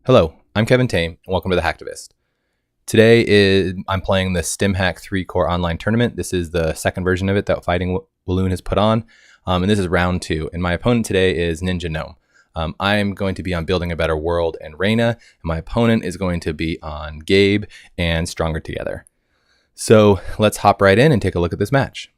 Hello, I'm kevintame, and welcome to the Hacktivist. Today I'm playing the StimHack 3-core online tournament. This is the second version of it that Fighting Weyland has put on, and this is round 2. And my opponent today is gninjaGnome. I'm going to be on Building a Better World and Reina, and my opponent is going to be on Gabe and Stronger Together. So let's hop right in and take a look at this match.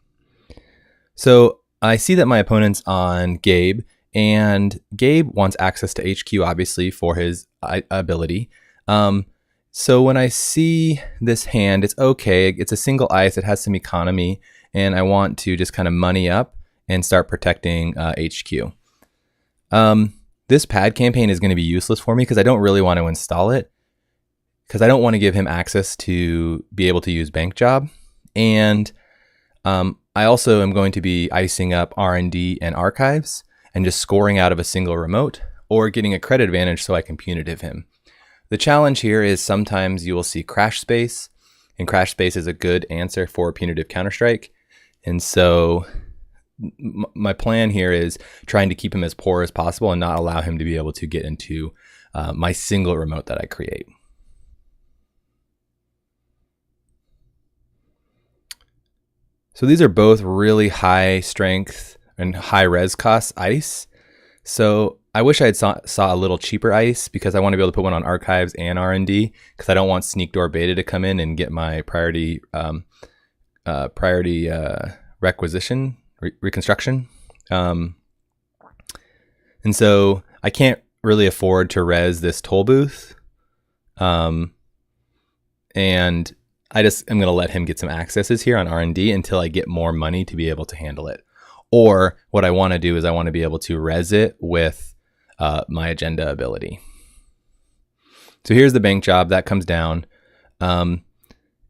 So I see that my opponent's on Gabe, and Gabe wants access to HQ, obviously, for his ability. So when I see this hand, it's okay. It's a single ice. It has some economy, and I want to just kind of money up and start protecting HQ. This pad campaign is going to be useless for me because I don't really want to install it, because I don't want to give him access to be able to use bank job. And I also am going to be icing up R&D and archives and just scoring out of a single remote, or getting a credit advantage so I can punitive him. The challenge here is sometimes you will see crash space, and crash space is a good answer for punitive counterstrike. And so my plan here is trying to keep him as poor as possible and not allow him to be able to get into my single remote that I create. So these are both really high strength and high res cost ice. So I wish I had saw a little cheaper ice, because I want to be able to put one on archives and R&D, because I don't want Sneak Door Beta to come in and get my priority reconstruction. And so I can't really afford to res this toll booth. And I just am going to let him get some accesses here on R&D until I get more money to be able to handle it. Or what I want to do is I want to be able to res it with my agenda ability. So here's the bank job that comes down. And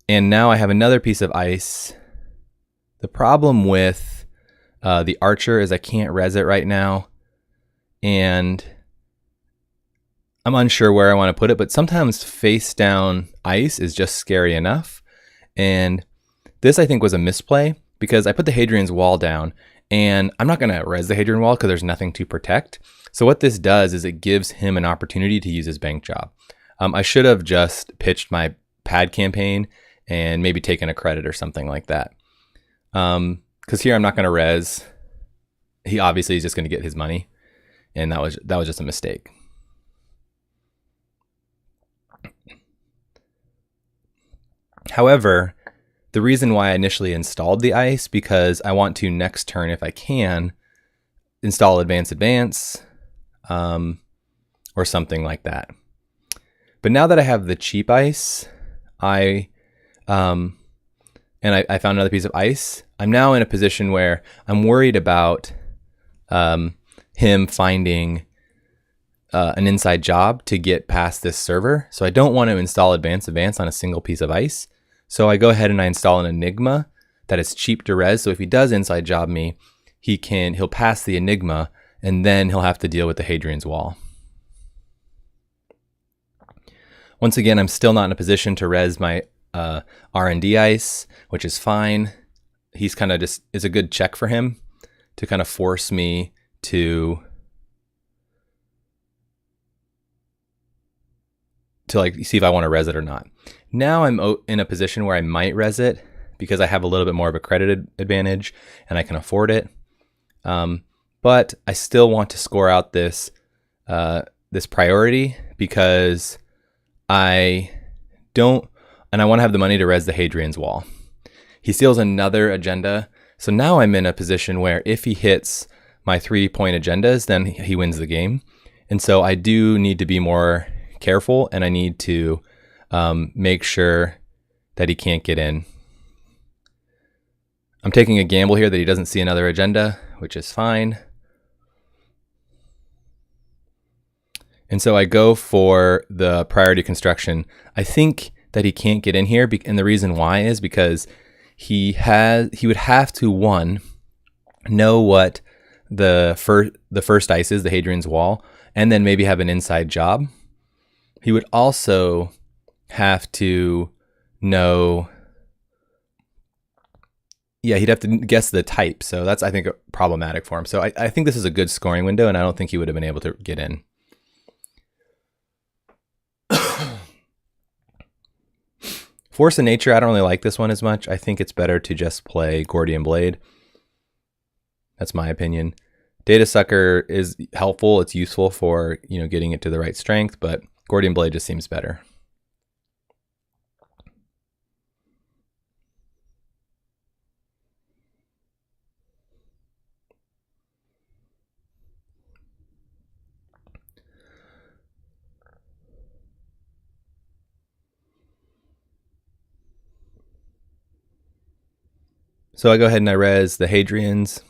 now I have another piece of ice. The problem with the archer is I can't res it right now. And I'm unsure where I want to put it, but sometimes face down ice is just scary enough. And this, I think, was a misplay, because I put the Hadrian's Wall down, and I'm not going to res the Hadrian Wall because there's nothing to protect. So what this does is it gives him an opportunity to use his bank job. I should have just pitched my pad campaign and maybe taken a credit or something like that. Because here I'm not going to res. He obviously is just going to get his money, and that was just a mistake. However, the reason why I initially installed the ice, because I want to next turn, if I can, install advance, or something like that. But now that I have the cheap ice, I found another piece of ice, I'm now in a position where I'm worried about him finding an inside job to get past this server. So I don't want to install advance on a single piece of ice. So I go ahead and I install an Enigma that is cheap to res. So if he does inside job me, he'll pass the Enigma, and then he'll have to deal with the Hadrian's Wall. Once again, I'm still not in a position to res my R&D ice, which is fine. He's kind of just, it's a good check for him to kind of force me to like see if I want to res it or not. Now I'm in a position where I might res it, because I have a little bit more of a credit advantage and I can afford it. But I still want to score out this priority, because I want to have the money to res the Hadrian's Wall. He steals another agenda. So now I'm in a position where if he hits my 3-point agendas, then he wins the game. And so I do need to be more careful, and I need to make sure that he can't get in. I'm taking a gamble here that he doesn't see another agenda, which is fine. And so I go for the priority construction. I think that he can't get in here, and the reason why is because he would have to, one, know what the first ice is, the Hadrian's Wall, and then maybe have an inside job. He would also have to know, he'd have to guess the type. So that's, I think, problematic for him. So I think this is a good scoring window, and I don't think he would have been able to get in. Force of Nature, I don't really like this one as much. I think it's better to just play Gordian Blade. That's my opinion. Data Sucker is helpful. It's useful for, you know, getting it to the right strength, but Gordian Blade just seems better. So I go ahead and I res the Hadrians.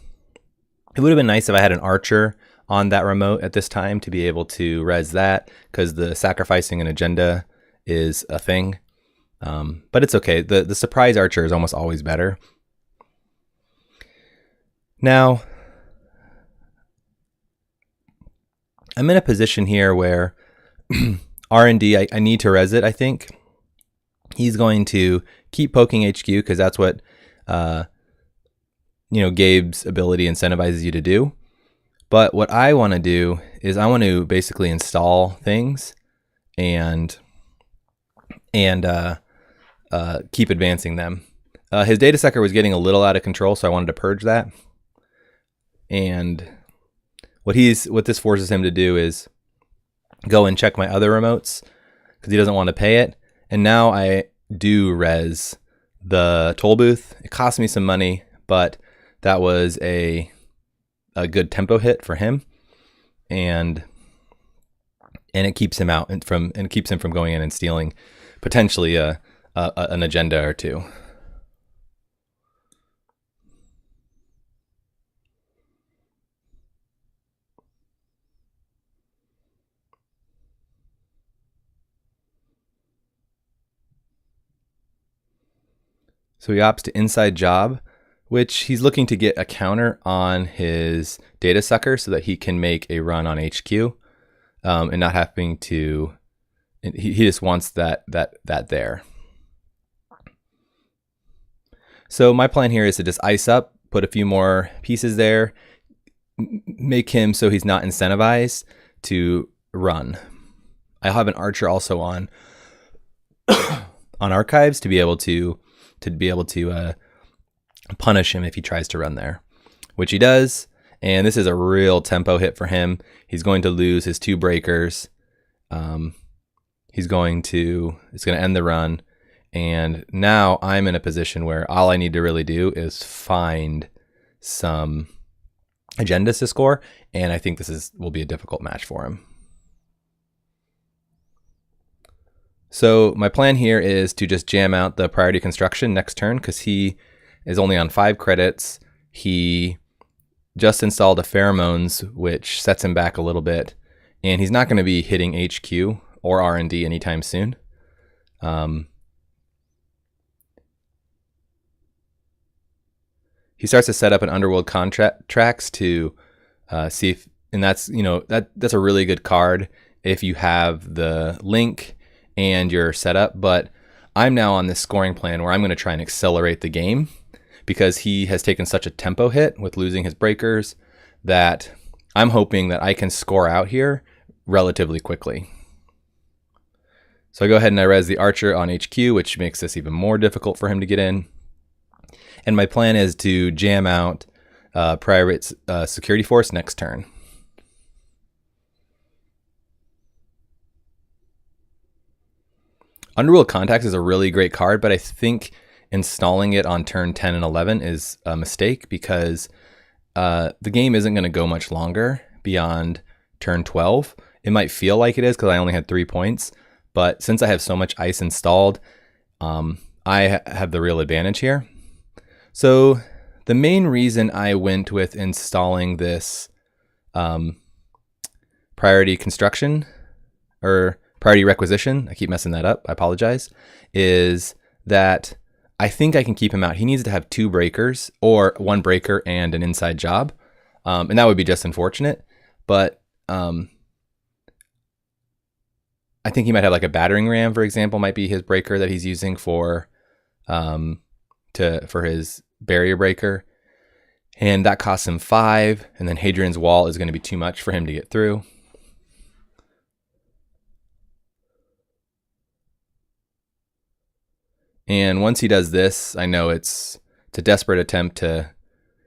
It would have been nice if I had an archer on that remote at this time to be able to res that, because the sacrificing an agenda is a thing. But it's okay. The surprise archer is almost always better. Now, I'm in a position here where R&D, I need to res it, I think. He's going to keep poking HQ because that's what you know, Gabe's ability incentivizes you to do. But what I want to do is I want to basically install things and keep advancing them. His data sucker was getting a little out of control, so I wanted to purge that. And what this forces him to do is go and check my other remotes because he doesn't want to pay it. And now I do res the toll booth. It cost me some money, but that was a good tempo hit for him, and it keeps him out and keeps him from going in and stealing potentially an agenda or two. So he opts to inside job, which he's looking to get a counter on his data sucker so that he can make a run on HQ, and not having to. He just wants that there. So my plan here is to just ice up, put a few more pieces there, make him so he's not incentivized to run. I'll have an archer also on archives to be able to punish him if he tries to run there, which he does. And this is a real tempo hit for him. He's going to lose his 2 breakers. It's going to end the run. And now I'm in a position where all I need to really do is find some agendas to score. And I think this will be a difficult match for him. So my plan here is to just jam out the priority construction next turn because he is only on 5 credits. He just installed a pheromones, which sets him back a little bit, and he's not going to be hitting HQ or R&D anytime soon. He starts to set up an underworld contracts to see if, and that's, you know, that's a really good card if you have the link and your setup. But I'm now on this scoring plan where I'm going to try and accelerate the game because he has taken such a tempo hit with losing his breakers that I'm hoping that I can score out here relatively quickly. So I go ahead and I res the archer on HQ, which makes this even more difficult for him to get in. And my plan is to jam out Private Security Force next turn. Underworld Contacts is a really great card, but I think installing it on turn 10 and 11 is a mistake because the game isn't going to go much longer beyond turn 12. It might feel like it is because I only had 3 points, but since I have so much ice installed, I have the real advantage here. So the main reason I went with installing this priority construction or priority requisition, I keep messing that up, I apologize, is that I think I can keep him out. He needs to have 2 breakers or 1 breaker and an inside job. And that would be just unfortunate. But I think he might have like a battering ram, for example, might be his breaker that he's using for his barrier breaker. And that costs him 5. And then Hadrian's Wall is going to be too much for him to get through. And once he does this, I know it's a desperate attempt to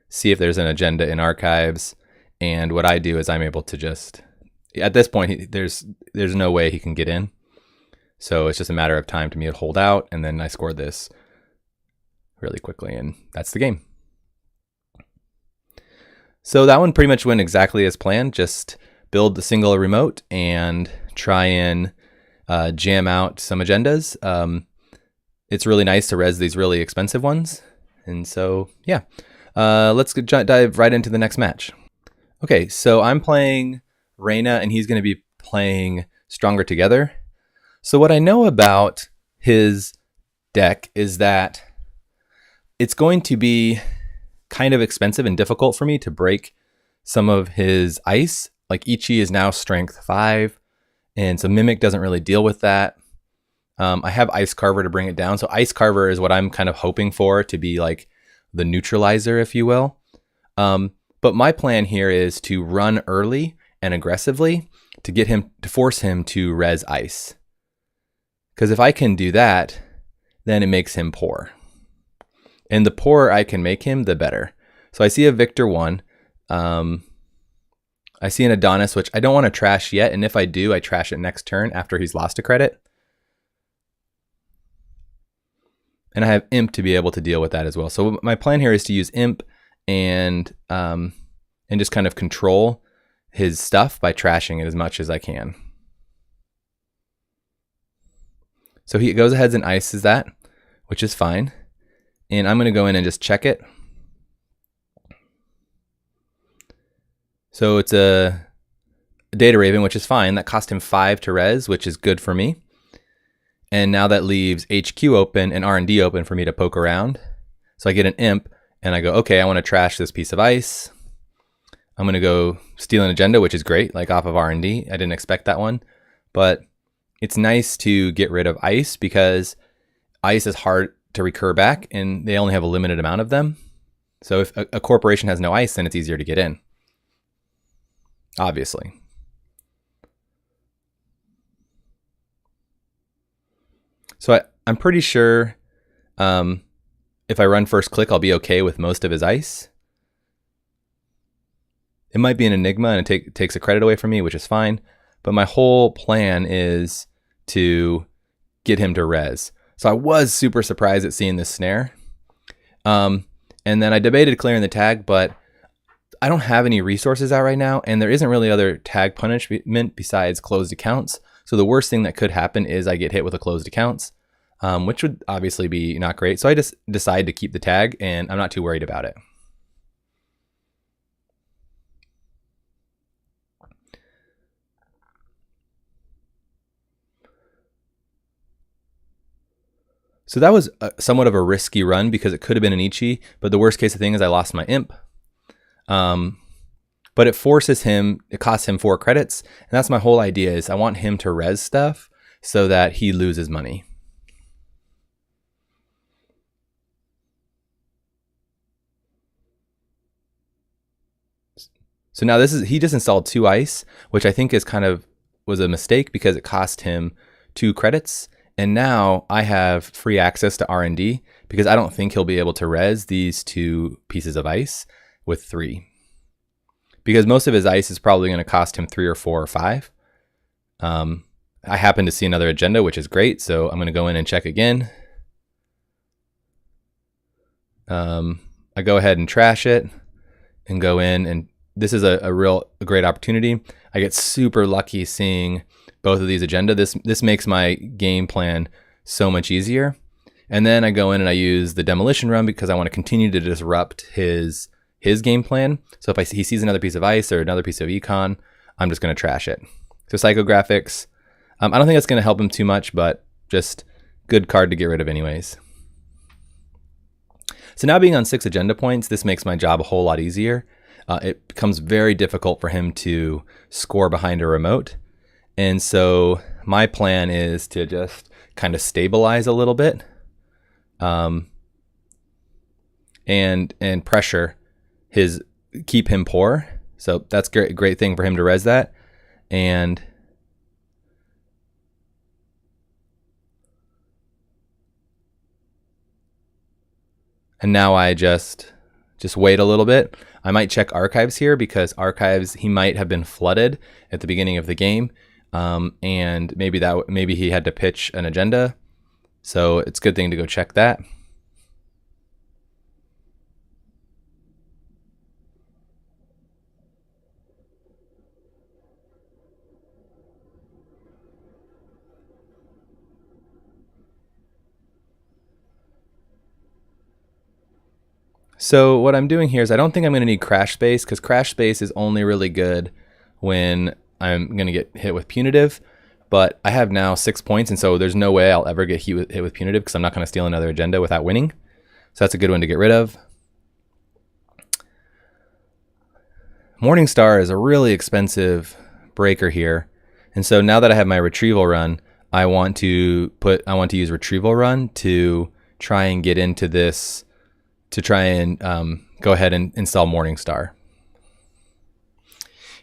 see if there's an agenda in archives. And what I do is I'm able to just, at this point, there's no way he can get in. So it's just a matter of time to me to hold out, and then I score this really quickly, and that's the game. So that one pretty much went exactly as planned. Just build the single remote and try and jam out some agendas. It's really nice to res these really expensive ones. And so, yeah, let's dive right into the next match. Okay, so I'm playing Reina, and he's going to be playing Stronger Together. So what I know about his deck is that it's going to be kind of expensive and difficult for me to break some of his ice. Like Ichi is now strength 5, and so Mimic doesn't really deal with that. I have Ice Carver to bring it down. So Ice Carver is what I'm kind of hoping for to be like the neutralizer, if you will. But my plan here is to run early and aggressively to get him, to force him to res ice. Because if I can do that, then it makes him poor. And the poorer I can make him, the better. So I see a Victor 1. I see an Adonis, which I don't want to trash yet. And if I do, I trash it next turn after he's lost a credit. And I have Imp to be able to deal with that as well. So my plan here is to use Imp and just kind of control his stuff by trashing it as much as I can. So he goes ahead and ices that, which is fine. And I'm going to go in and just check it. So it's a Data Raven, which is fine. That cost him 5 to res, which is good for me. And now that leaves HQ open and R&D open for me to poke around. So I get an Imp, and I go, okay, I want to trash this piece of ice. I'm going to go steal an agenda, which is great, like off of R&D. I didn't expect that one. But it's nice to get rid of ice because ice is hard to recur back, and they only have a limited amount of them. So if a corporation has no ice, then it's easier to get in, obviously. So I'm pretty sure if I run first click, I'll be okay with most of his ice. It might be an Enigma, and it takes a credit away from me, which is fine. But my whole plan is to get him to res. So I was super surprised at seeing this snare. And then I debated clearing the tag, but I don't have any resources out right now, and there isn't really other tag punishment besides closed accounts. So the worst thing that could happen is I get hit with a closed accounts, which would obviously be not great. So I just decided to keep the tag, and I'm not too worried about it. So that was somewhat of a risky run because it could have been an Ichi, but the worst case of thing is I lost my Imp. But it forces him, it costs him 4 credits, and that's my whole idea is I want him to res stuff so that he loses money. So now he just installed 2 ice, which I think is was a mistake because it cost him 2 credits. And now I have free access to R&D because I don't think he'll be able to res these 2 pieces of ice with 3. Because most of his ice is probably going to cost him 3 or 4 or 5. I happen to see another agenda, which is great. So I'm going to go in and check again. I go ahead and trash it and go in, and this is a great opportunity. I get super lucky seeing both of these agenda. This makes my game plan so much easier. And then I go in and I use the demolition run because I want to continue to disrupt his game plan. So if he sees another piece of ice or another piece of econ, I'm just going to trash it. So psychographics, I don't think that's going to help him too much, but just good card to get rid of anyways. So now being on 6 agenda points, this makes my job a whole lot easier. It becomes very difficult for him to score behind a remote. And so my plan is to just kind of stabilize a little bit and pressure keep him poor. So that's great thing for him to res that. And And now I just wait a little bit. I might check archives here because archives, he might have been flooded at the beginning of the game. And maybe he had to pitch an agenda. So it's a good thing to go check that. So what I'm doing here is I don't think I'm going to need crash space, because crash space is only really good when I'm going to get hit with punitive. But I have now 6 points, and so there's no way I'll ever get hit with punitive because I'm not going to steal another agenda without winning. So that's a good one to get rid of. Morningstar is a really expensive breaker here. And so now that I have my retrieval run, I want to use retrieval run to try and get into this, to try and go ahead and install Morningstar.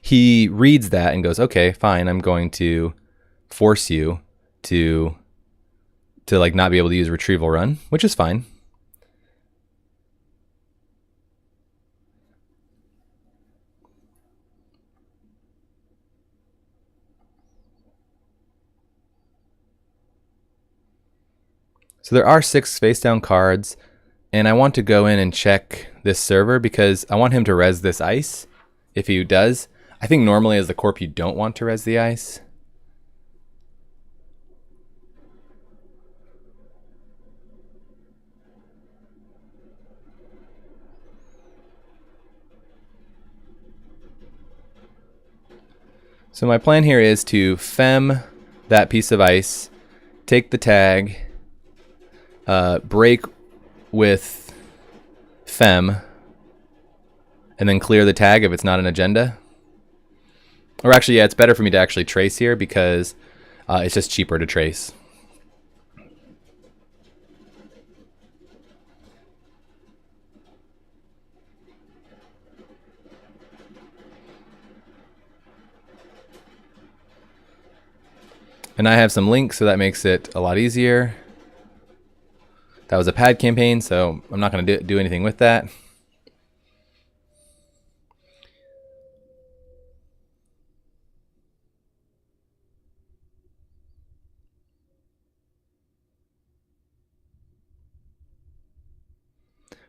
He reads that and goes, okay, fine, I'm going to force you to like not be able to use retrieval run, which is fine. So there are 6 face down cards, and I want to go in and check this server because I want him to res this ice. If he does, I think normally as the corp you don't want to res the ice. So my plan here is to fem that piece of ice, take the tag, break with fem, and then clear the tag if it's not an agenda. Or actually, yeah, it's better for me to actually trace here because it's just cheaper to trace. And I have some links, so that makes it a lot easier. That was a pad campaign, so I'm not going to do anything with that.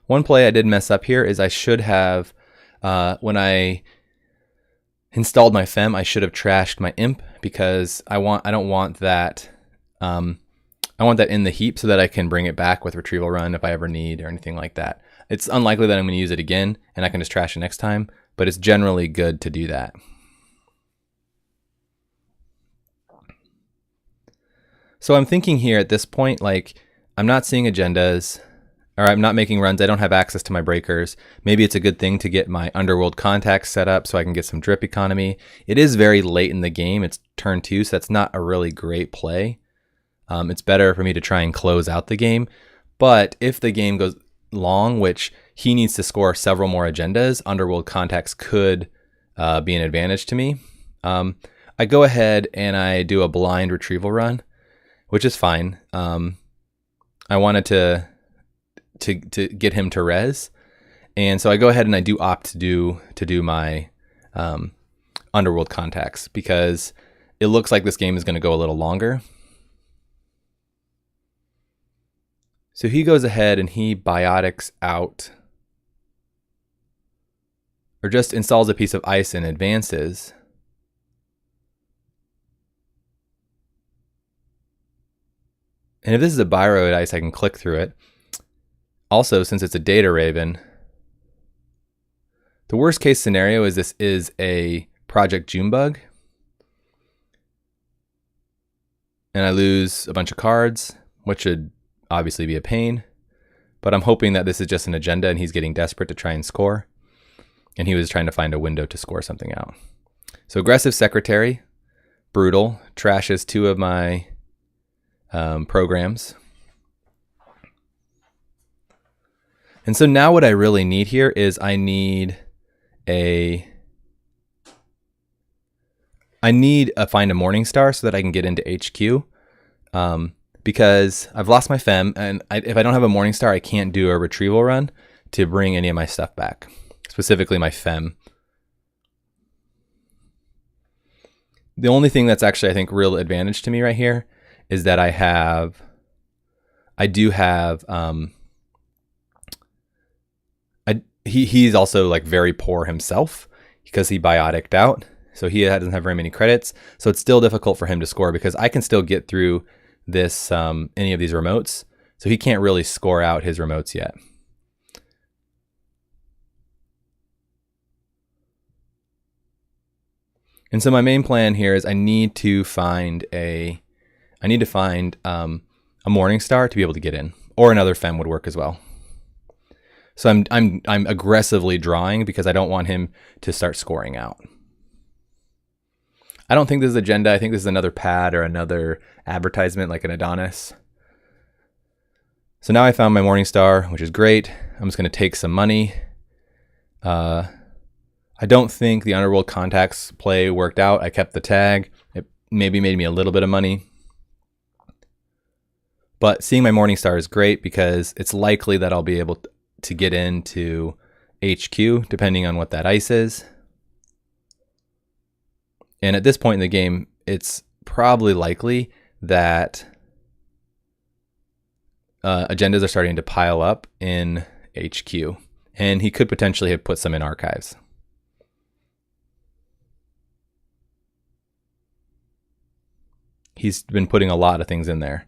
One play I did mess up here is I should have, when I installed my fem, I should have trashed my imp because I don't want that. I want that in the heap so that I can bring it back with retrieval run if I ever need or anything like that. It's unlikely that I'm going to use it again and I can just trash it next time, but it's generally good to do that. So I'm thinking here at this point, like, I'm not seeing agendas, or I'm not making runs. I don't have access to my breakers. Maybe it's a good thing to get my underworld contacts set up so I can get some drip economy. It is very late in the game. It's turn 2, so that's not a really great play. It's better for me to try and close out the game. But if the game goes long, which he needs to score several more agendas, underworld contacts could be an advantage to me. I go ahead and I do a blind retrieval run, which is fine. I wanted to get him to res, and so I go ahead and I do opt to do my underworld contacts because it looks like this game is going to go a little longer. So he goes ahead and he biotics out, or just installs a piece of ice and advances. And if this is a Biroid ice, I can click through it. Also, since it's a data raven, the worst case scenario is this is a Project Junebug. And I lose a bunch of cards, which should obviously be a pain. But I'm hoping that this is just an agenda and he's getting desperate to try and score. And he was trying to find a window to score something out. So aggressive secretary, brutal, trashes 2 of my programs. And so now what I really need here is I need a find a Morningstar so that I can get into HQ. because I've lost my fem, and if I don't have a Morningstar, I can't do a retrieval run to bring any of my stuff back, specifically my fem. The only thing that's actually, I think, real advantage to me right here is that he's also like very poor himself because he biotic'd out. So he doesn't have very many credits. So it's still difficult for him to score because I can still get through this, any of these remotes. So he can't really score out his remotes yet. And so my main plan here is I need to find a Morningstar to be able to get in, or another fem would work as well. So I'm aggressively drawing because I don't want him to start scoring out. I don't think this is agenda. I think this is another pad or another advertisement like an Adonis. So now I found my Morningstar, which is great. I'm just going to take some money. I don't think the Underworld Contacts play worked out. I kept the tag. It maybe made me a little bit of money. But seeing my Morningstar is great because it's likely that I'll be able to get into HQ depending on what that ice is. And at this point in the game, it's probably likely that agendas are starting to pile up in HQ. And he could potentially have put some in archives. He's been putting a lot of things in there.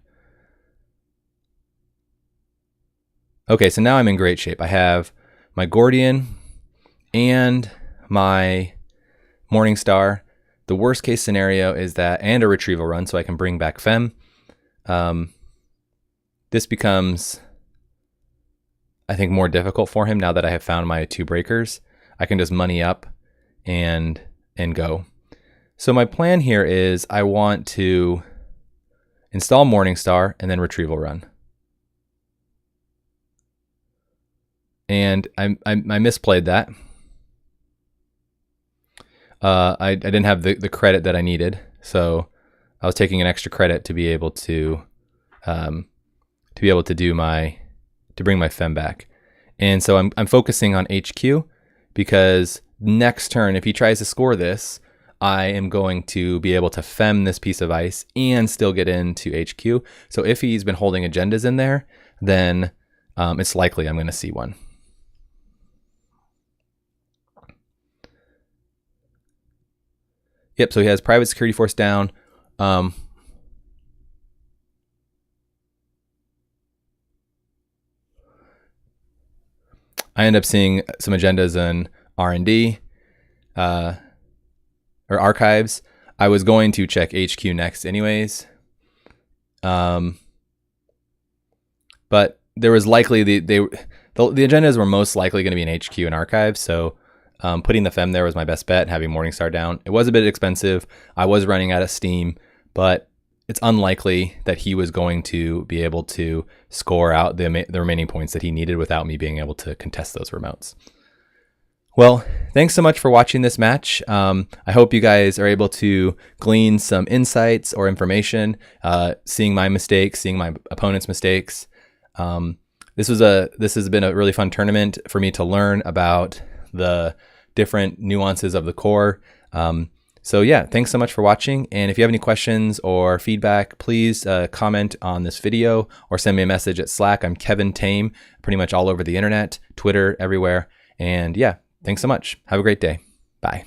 Okay, so now I'm in great shape. I have my Gordian and my Morningstar. The worst case scenario is that, and a retrieval run so I can bring back fem. This becomes, I think, more difficult for him now that I have found my 2 breakers. I can just money up and go. So my plan here is I want to install Morningstar and then retrieval run. And I misplayed that. I didn't have the credit that I needed, so I was taking an extra credit to be able to bring my fem back. And so I'm focusing on HQ because next turn, if he tries to score this, I am going to be able to fem this piece of ice and still get into HQ. So if he's been holding agendas in there, then it's likely I'm going to see one. Yep, so he has private security force down. I end up seeing some agendas in R&D or archives. I was going to check HQ next anyways. But there was likely the agendas were most likely going to be in HQ and archives, so putting the fem there was my best bet, having Morningstar down. It was a bit expensive. I was running out of steam, but it's unlikely that he was going to be able to score out the remaining points that he needed without me being able to contest those remotes. Well, thanks so much for watching this match. I hope you guys are able to glean some insights or information, seeing my mistakes, seeing my opponent's mistakes. This has been a really fun tournament for me to learn about the different nuances of the core. So yeah, thanks so much for watching. And if you have any questions or feedback, please comment on this video or send me a message at Slack. I'm kevintame, pretty much all over the internet, Twitter, everywhere. And yeah, thanks so much. Have a great day. Bye.